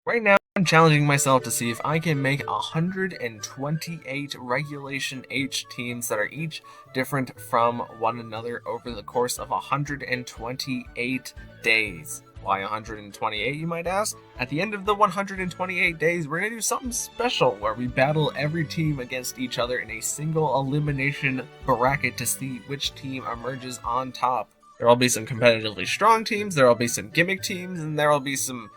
Right now, I'm challenging myself to see if I can make 128 Regulation H teams that are each different from one another over the course of 128 days. Why 128, you might ask? At the end of the 128 days, we're going to do something special where we battle every team against each other in a single elimination bracket to see which team emerges on top. There will be some competitively strong teams, there will be some gimmick teams, and there will be some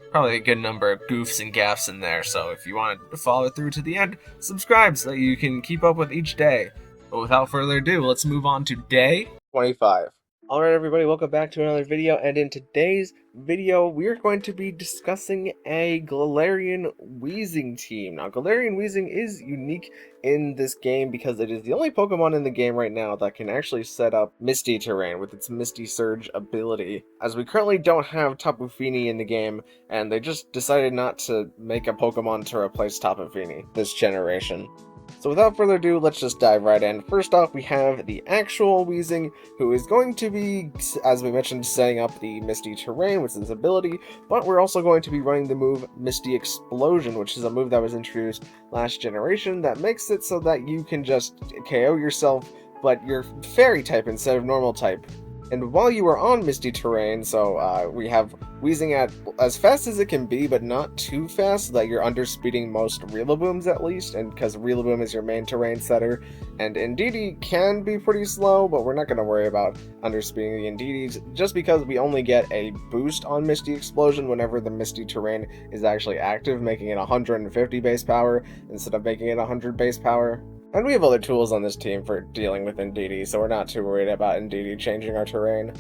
probably a good number of goofs and gaffs in there, so if you want to follow through to the end, subscribe so that you can keep up with each day. But without further ado, let's move on to day 25. Alright everybody, welcome back to another video, and in today's video, we're going to be discussing a Galarian Weezing team. Now, Galarian Weezing is unique in this game because it is the only Pokemon in the game right now that can actually set up Misty Terrain with its Misty Surge ability, as we currently don't have Tapu Fini in the game, and they just decided not to make a Pokemon to replace Tapu Fini this generation. So without further ado, let's just dive right in. First off, we have the actual Weezing, who is going to be, as we mentioned, setting up the Misty Terrain with his ability, but we're also going to be running the move Misty Explosion, which is a move that was introduced last generation that makes it so that you can just KO yourself, but you're Fairy type instead of normal type. And while you are on Misty Terrain, so we have Weezing at as fast as it can be, but not too fast, so that you're underspeeding most Riolabooms at least, and because Riolaboom is your main terrain setter. And Indeedee can be pretty slow, but we're not going to worry about underspeeding the Indeedees, just because we only get a boost on Misty Explosion whenever the Misty Terrain is actually active, making it 150 base power instead of making it 100 base power. And we have other tools on this team for dealing with Indeedee, so we're not too worried about Indeedee changing our terrain.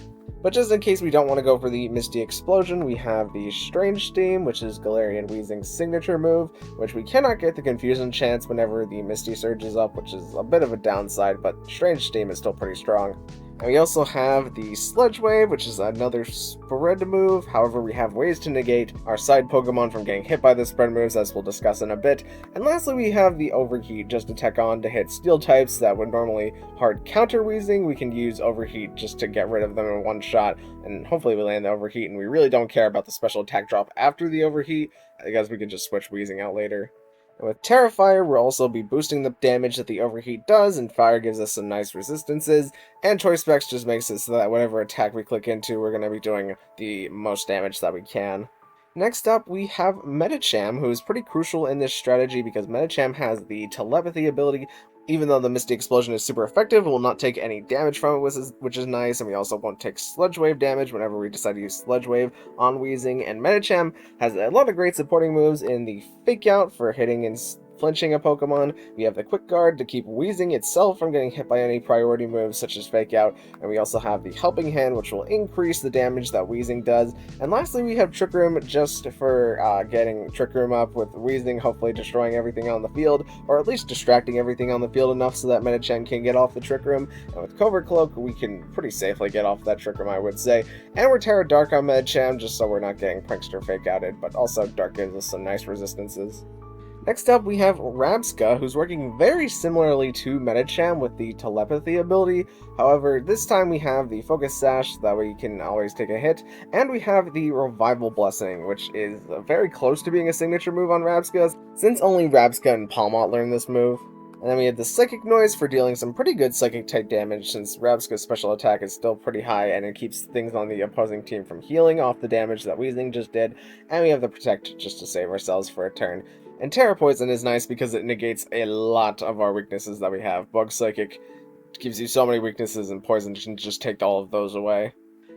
But just in case we don't want to go for the Misty Explosion, we have the Strange Steam, which is Galarian Weezing's signature move, which we cannot get the Confusion chance whenever the Misty Surge is up, which is a bit of a downside, but Strange Steam is still pretty strong. And we also have the Sludge Wave, which is another spread move. However, we have ways to negate our side Pokemon from getting hit by the spread moves, as we'll discuss in a bit. And lastly, we have the Overheat, just to tech on to hit Steel types that would normally hard counter Weezing. We can use Overheat just to get rid of them in one shot, and hopefully we land the Overheat, and we really don't care about the special attack drop after the Overheat, because we can just switch Weezing out later. And with Terra Fire, we'll also be boosting the damage that the Overheat does, and Fire gives us some nice resistances, and Choice Specs just makes it so that whatever attack we click into, we're going to be doing the most damage that we can. Next up, we have Medicham, who is pretty crucial in this strategy because Medicham has the Telepathy ability. Even though the Misty Explosion is super effective, it will not take any damage from it, which is nice, and we also won't take Sludge Wave damage whenever we decide to use Sludge Wave on Weezing. And Medicham has a lot of great supporting moves in the Fake Out for hitting and flinching a Pokemon. We have the Quick Guard to keep Weezing itself from getting hit by any priority moves such as Fake Out, and we also have the Helping Hand, which will increase the damage that Weezing does. And lastly, we have Trick Room just for getting Trick Room up with Weezing, hopefully destroying everything on the field, or at least distracting everything on the field enough so that Medicham can get off the Trick Room. And with Covert Cloak, we can pretty safely get off that Trick Room, I would say. And we're Terra Dark on Medicham, just so we're not getting Prankster Fake Outed, but also Dark gives us some nice resistances. Next up, we have Rabsca, who's working very similarly to Medicham with the Telepathy ability. However, this time we have the Focus Sash, so that way you can always take a hit, and we have the Revival Blessing, which is very close to being a signature move on Rabsca, since only Rabsca and Palmot learn this move. And then we have the Psychic Noise for dealing some pretty good Psychic type damage, since Rabsca's special attack is still pretty high and it keeps things on the opposing team from healing off the damage that Weezing just did. And we have the Protect just to save ourselves for a turn. And Terra Poison is nice because it negates a lot of our weaknesses that we have. Bug Psychic gives you so many weaknesses, and Poison can just take all of those away.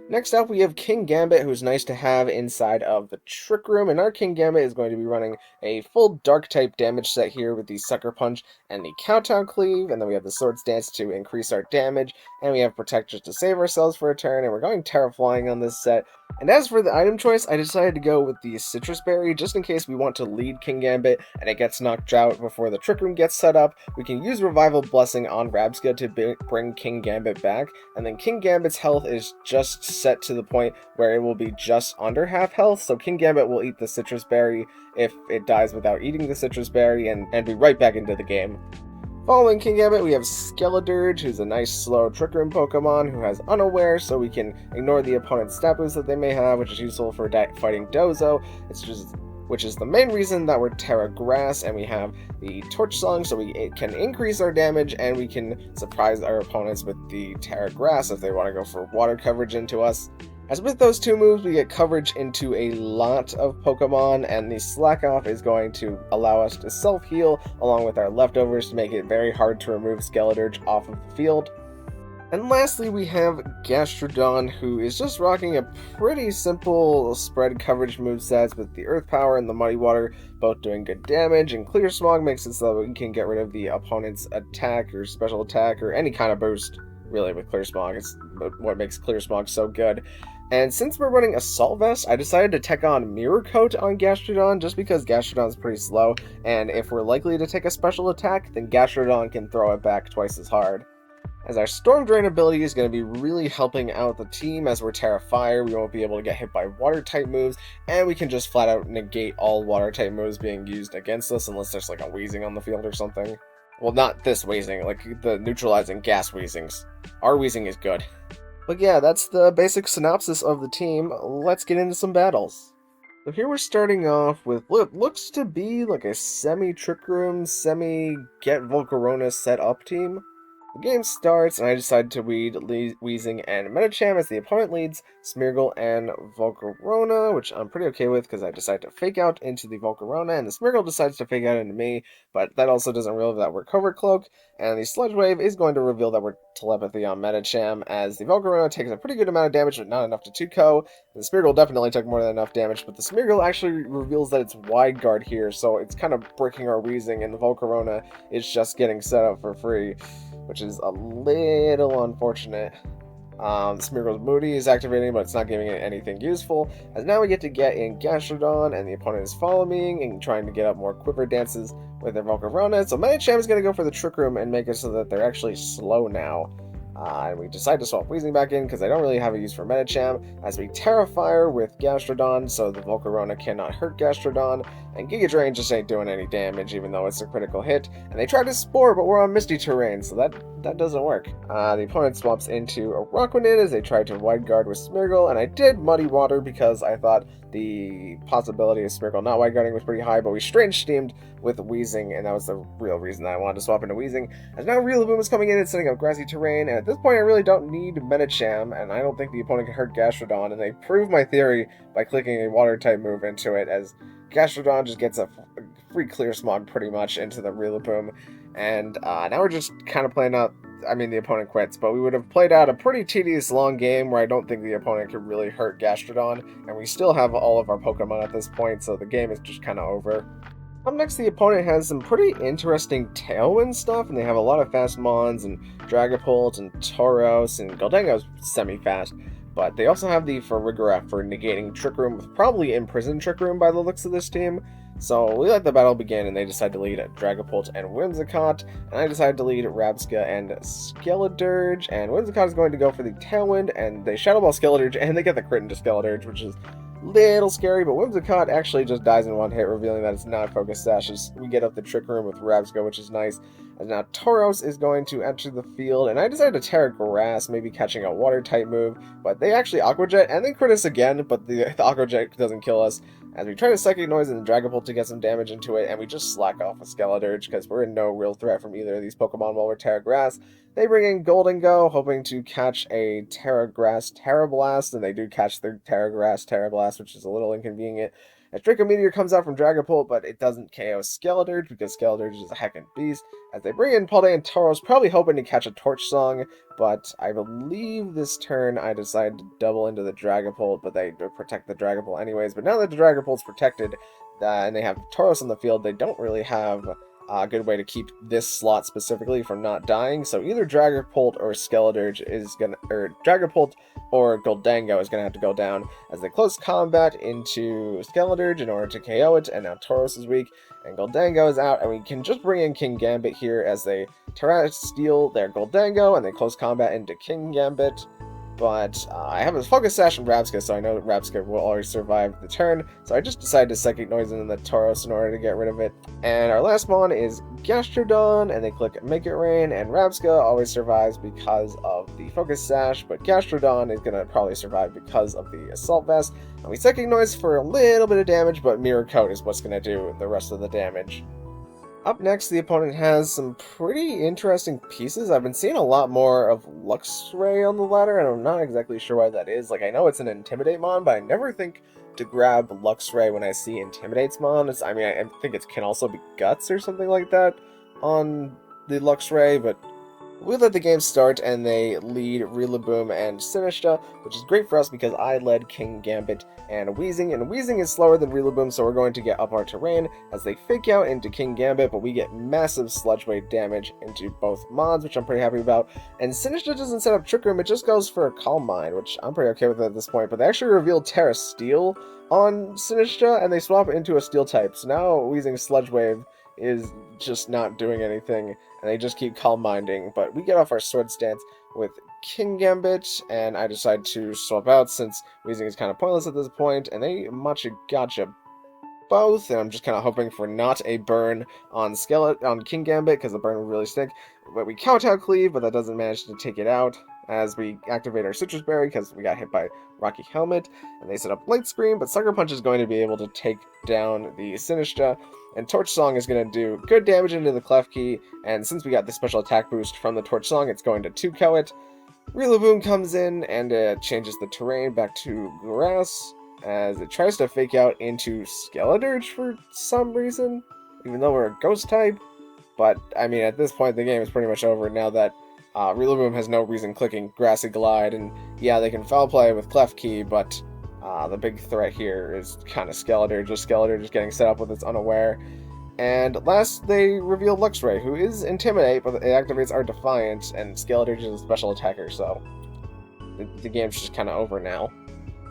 Next up, we have King Gambit, who's nice to have inside of the Trick Room, and our King Gambit is going to be running a full Dark-type damage set here with the Sucker Punch and the Countdown Cleave, and then we have the Swords Dance to increase our damage, and we have Protect just to save ourselves for a turn, and we're going Terra Flying on this set. And as for the item choice, I decided to go with the Citrus Berry, just in case we want to lead King Gambit and it gets knocked out before the Trick Room gets set up. We can use Revival Blessing on Rabsca to bring King Gambit back, and then King Gambit's health is just set to the point where it will be just under half health, so King Gambit will eat the Citrus Berry if it dies without eating the Citrus Berry, and be right back into the game. Following King Gambit, we have Skeledirge, who's a nice slow Trick Room Pokemon who has Unaware, so we can ignore the opponent's stat boost that they may have, which is useful for fighting Dozo. It's just which is the main reason that we're Terra Grass, and we have the Torch Song, so it can increase our damage, and we can surprise our opponents with the Terra Grass if they want to go for water coverage into us. As with those two moves, we get coverage into a lot of Pokemon, and the Slack Off is going to allow us to self-heal along with our leftovers to make it very hard to remove Skeledirge off of the field. And lastly, we have Gastrodon, who is just rocking a pretty simple spread coverage movesets with the Earth Power and the Muddy Water both doing good damage, and Clear Smog makes it so that we can get rid of the opponent's attack or special attack or any kind of boost, really, with Clear Smog. It's what makes Clear Smog so good. And since we're running Assault Vest, I decided to take on Mirror Coat on Gastrodon just because Gastrodon's pretty slow, and if we're likely to take a special attack, then Gastrodon can throw it back twice as hard. As our Storm Drain ability is going to be really helping out the team as we're Terra Fire, we won't be able to get hit by Water-type moves, and we can just flat out negate all Water-type moves being used against us unless there's like a Weezing on the field or something. Well, not this Weezing, like the neutralizing gas Weezings. Our Weezing is good. But yeah, that's the basic synopsis of the team. Let's get into some battles. So here we're starting off with what looks to be like a semi-Trick Room, semi-Get Volcarona set-up team. The game starts, and I decide to lead Weezing and Medicham as the opponent leads Smeargle and Volcarona, which I'm pretty okay with because I decide to fake out into the Volcarona, and the Smeargle decides to fake out into me, but that also doesn't reveal that we're Covert Cloak, and the Sludge Wave is going to reveal that we're Telepathy on Medicham, as the Volcarona takes a pretty good amount of damage, but not enough to 2-KO. The Smeargle definitely took more than enough damage, but the Smeargle actually reveals that it's Wide Guard here, so it's kind of breaking our Weezing, and the Volcarona is just getting set up for free, which is a little unfortunate. Smeargle's Moody is activating, but it's not giving it anything useful, as now we get to get in Gastrodon, and the opponent is following and trying to get up more Quiver Dances with their Volcarona, so Medicham is going to go for the Trick Room and make it so that they're actually slow now. And we decide to swap Weezing back in because I don't really have a use for Medicham, as we Terra Fire with Gastrodon so the Volcarona cannot hurt Gastrodon, and Giga Drain just ain't doing any damage even though it's a critical hit. And they tried to Spore, but we're on Misty Terrain, so that doesn't work. The opponent swaps into a Rockrunnid as they tried to Wide Guard with Smeargle, and I did Muddy Water because I thought the possibility of Smeargle not Wide Guarding was pretty high, but we Strange Steamed with Weezing, and that was the real reason that I wanted to swap into Weezing. As now Rillaboom is coming in and setting up Grassy Terrain, and at this point I really don't need Medicham, and I don't think the opponent can hurt Gastrodon, and they prove my theory by clicking a Water-type move into it, as Gastrodon just gets a free Clear Smog pretty much into the Rillaboom, and now we're just kind of playing out. I mean, the opponent quits, but we would have played out a pretty tedious long game where I don't think the opponent could really hurt Gastrodon, and we still have all of our Pokemon at this point, so the game is just kind of over. Up next, the opponent has some pretty interesting Tailwind stuff, and they have a lot of fast Mons, and Dragapult, and Tauros, and Goldango's semi-fast, but they also have the Farigiraf for negating Trick Room, with probably Imprisoned Trick Room by the looks of this team. So we let the battle begin, and they decide to lead Dragapult and Whimsicott, and I decide to lead Rabsca and Skeledirge, and Whimsicott is going to go for the Tailwind, and they Shadow Ball Skeledirge, and they get the crit into Skeledirge, which is little scary, but Whimsicott actually just dies in one hit, revealing that it's not Focus Sash. We get up the Trick Room with Rabsca, which is nice. And now Tauros is going to enter the field, and I decided to Terra Grass, maybe catching a Water-type move, but they actually Aqua Jet, and then crit us again, but the Aqua Jet doesn't kill us, as we try to Psychic Noise and the Dragapult to get some damage into it, and we just slack off a Skeledirge, because we're in no real threat from either of these Pokemon while we're Terra Grass. They bring in Goldengo, hoping to catch a Terra Grass Terra Blast, and they do catch the Terra Grass Terra Blast, which is a little inconvenient. As Draco Meteor comes out from Dragapult, but it doesn't KO Skeledirge because Skeledirge is a heckin' beast. As they bring in Paldean and Tauros, probably hoping to catch a Torch Song, but I believe this turn I decide to double into the Dragapult, but they protect the Dragapult anyways. But now that the Dragapult's protected, and they have Tauros on the field, they don't really have a good way to keep this slot specifically from not dying. So either Dragapult or Skeledirge is gonna, or Dragapult or Goldango is gonna have to go down as they close combat into Skeledirge in order to KO it. And now Tauros is weak, and Goldango is out, and we can just bring in King Gambit here as they Terra Steel their Goldango, and they close combat into King Gambit. but I have a Focus Sash and Rabsca, so I know that Rabsca will always survive the turn, so I just decided to Psychic Noise into the Tauros in order to get rid of it. And our last mon is Gastrodon, and they click Make It Rain, and Rabsca always survives because of the Focus Sash, but Gastrodon is going to probably survive because of the Assault Vest. And we Psychic Noise for a little bit of damage, but Mirror Coat is what's going to do the rest of the damage. Up next, the opponent has some pretty interesting pieces. I've been seeing a lot more of Luxray on the ladder, and I'm not exactly sure why that is. Like, I know it's an Intimidate mon, but I never think to grab Luxray when I see Intimidates mon. I think it can also be Guts or something like that on the Luxray, but we let the game start, and they lead Rillaboom and Sinistcha, which is great for us because I led King Gambit and Weezing is slower than Rillaboom, so we're going to get up our terrain as they fake out into King Gambit, but we get massive Sludge Wave damage into both mods, which I'm pretty happy about. And Sinistcha doesn't set up Trick Room, it just goes for a Calm Mind, which I'm pretty okay with at this point, but they actually reveal Terra Steel on Sinistcha, and they swap into a Steel type, so now Weezing's Sludge Wave is just not doing anything, and they just keep Calm Minding, but we get off our Sword Stance with King Gambit, and I decide to swap out since Weezing is kind of pointless at this point, and they Gotcha both, and I'm just kind of hoping for not a burn on King Gambit, because the burn would really stick, but we Kowtow Cleave, but that doesn't manage to take it out, as we activate our Citrus Berry, because we got hit by Rocky Helmet, and they set up Light Screen, but Sucker Punch is going to be able to take down the Sinistcha, and Torch Song is going to do good damage into the Clef Key, and since we got the special attack boost from the Torch Song, it's going to 2-KO it. Rillaboom comes in and changes the terrain back to grass, as it tries to fake out into Skeledirge for some reason, even though we're a Ghost type. But, I mean, at this point, the game is pretty much over now that Rillaboom has no reason clicking Grassy Glide, and yeah, they can foul play with Clef Key, but the big threat here is kind of Skeledirge, just Skeledirge is getting set up with its Unaware. And last, they reveal Luxray, who is Intimidate, but it activates our Defiant, and Skeledirge is a special attacker, so the game's just kind of over now.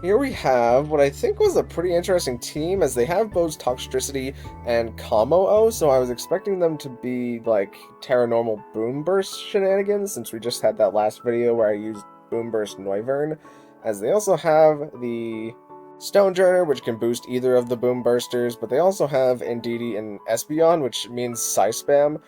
Here we have what I think was a pretty interesting team, as they have both Toxtricity and Commo-O, so I was expecting them to be like Terra Normal Boom Burst shenanigans, since we just had that last video where I used Boom Burst Noivern, as they also have the Stonejourner, which can boost either of the Boom Bursters, but they also have Indeedee and Espeon, which means Psy-Spam.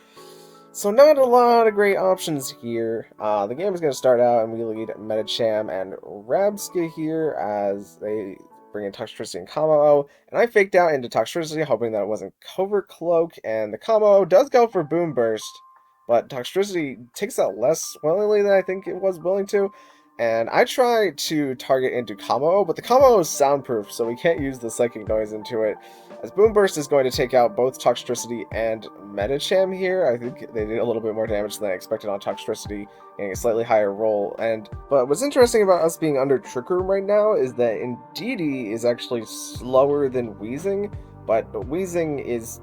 So not a lot of great options here. The game is going to start out, and we lead Medicham and Rabsca here as they bring in Toxtricity and Commo-O, and I faked out into Toxtricity, hoping that it wasn't Covert Cloak, and the Commo-O does go for Boom Burst, but Toxtricity takes that less willingly than I think it was willing to. And I try to target into Commo-O, but the Commo-O is soundproof, so we can't use the Psychic Noise into it, as Boom Burst is going to take out both Toxtricity and Medicham here. I think they did a little bit more damage than I expected on Toxtricity, getting a slightly higher roll. But what's interesting about us being under Trick Room right now is that Indeedee is actually slower than Weezing, but Weezing is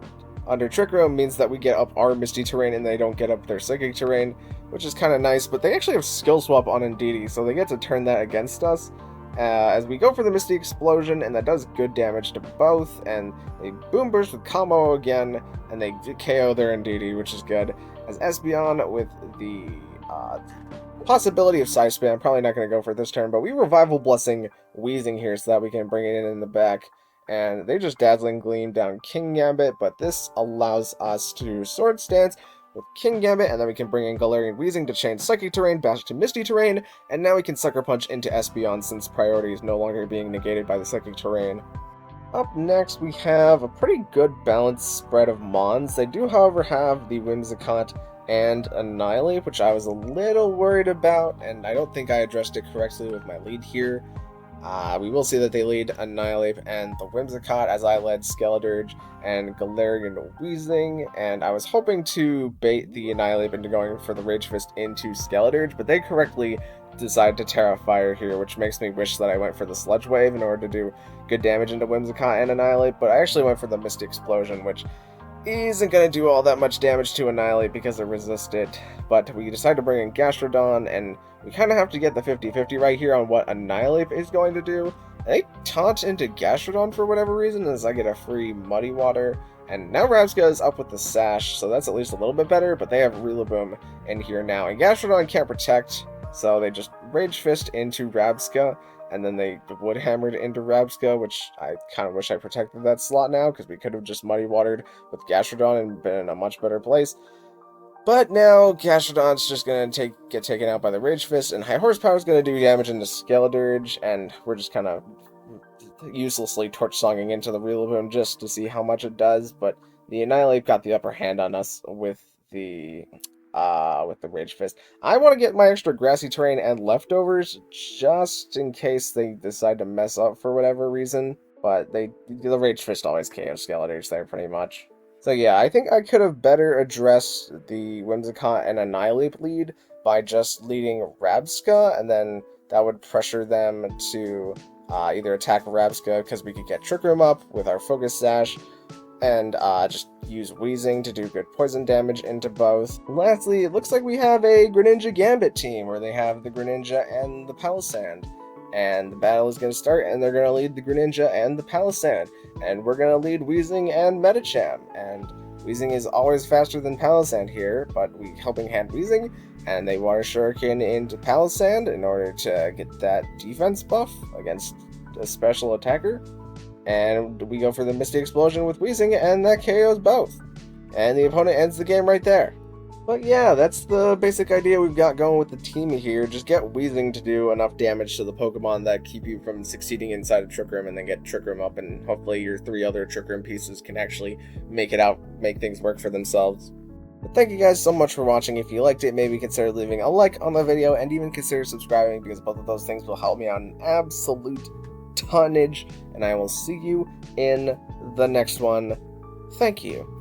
under Trick Room means that we get up our Misty Terrain and they don't get up their Psychic Terrain, which is kind of nice, but they actually have Skill Swap on Indeedee, so they get to turn that against us. As we go for the Misty Explosion, and that does good damage to both, and they Boom Burst with Commo again, and they KO their Indeedee, which is good. As Espeon with the possibility of Psy-Spam, probably not going to go for it this turn, but we Revival Blessing Weezing here so that we can bring it in the back. And they just Dazzling Gleam down King Gambit, but this allows us to Sword Stance with King Gambit, and then we can bring in Galarian Weezing to change Psychic Terrain back to Misty Terrain, and now we can Sucker Punch into Espeon since priority is no longer being negated by the Psychic Terrain. Up next, we have a pretty good balanced spread of Mons. They do, however, have the Whimsicott and Annihilate, which I was a little worried about, and I don't think I addressed it correctly with my lead here. We will see that they lead Annihilate and the Whimsicott, as I led Skeledirge and Galarian Weezing, and I was hoping to bait the Annihilate into going for the Rage Fist into Skeledirge, but they correctly decide to Terra Fire here, which makes me wish that I went for the Sludge Wave in order to do good damage into Whimsicott and Annihilate, but I actually went for the Misty Explosion, which isn't going to do all that much damage to Annihilate because it resists it, but we decide to bring in Gastrodon, and we kind of have to get the 50-50 right here on what Annihilate is going to do. And they taunt into Gastrodon for whatever reason, as I get a free Muddy Water, and now Rabsca is up with the Sash, so that's at least a little bit better, but they have Rillaboom in here now, and Gastrodon can't protect, So they just Rage Fist into Rabska, and then they Wood Hammered into Rabska, which I kind of wish I protected that slot now, because we could have just Muddy Watered with Gastrodon and been in a much better place. But now Gastrodon's just going to get taken out by the Rage Fist, and High Horsepower is going to do damage into Skeledirge, and we're just kind of uselessly Torch Songing into the Rillaboom just to see how much it does, but the Annihilate got the upper hand on us with the Rage Fist. I want to get my extra Grassy Terrain and Leftovers just in case they decide to mess up for whatever reason, but the Rage Fist always KOs Skeledirge there pretty much. So yeah, I think I could have better addressed the Whimsicott and Annihilate lead by just leading Rabska, and then that would pressure them to either attack Rabska because we could get Trick Room up with our Focus Sash, and just use Weezing to do good poison damage into both. And lastly, it looks like we have a Greninja Gambit team where they have the Greninja and the Palisand. And the battle is going to start, and they're going to lead the Greninja and the Palisand. And we're going to lead Weezing and Medicham. And Weezing is always faster than Palisand here, but we Helping Hand Weezing, and they Water Shuriken into Palisand in order to get that defense buff against a special attacker. And we go for the Misty Explosion with Weezing, and that KOs both. And the opponent ends the game right there. But yeah, that's the basic idea we've got going with the team here. Just get Weezing to do enough damage to the Pokemon that keep you from succeeding inside of Trick Room, and then get Trick Room up, and hopefully your 3 other Trick Room pieces can actually make things work for themselves. But thank you guys so much for watching. If you liked it, maybe consider leaving a like on the video, and even consider subscribing, because both of those things will help me out an absolute tonnage. And I will see you in the next one. Thank you.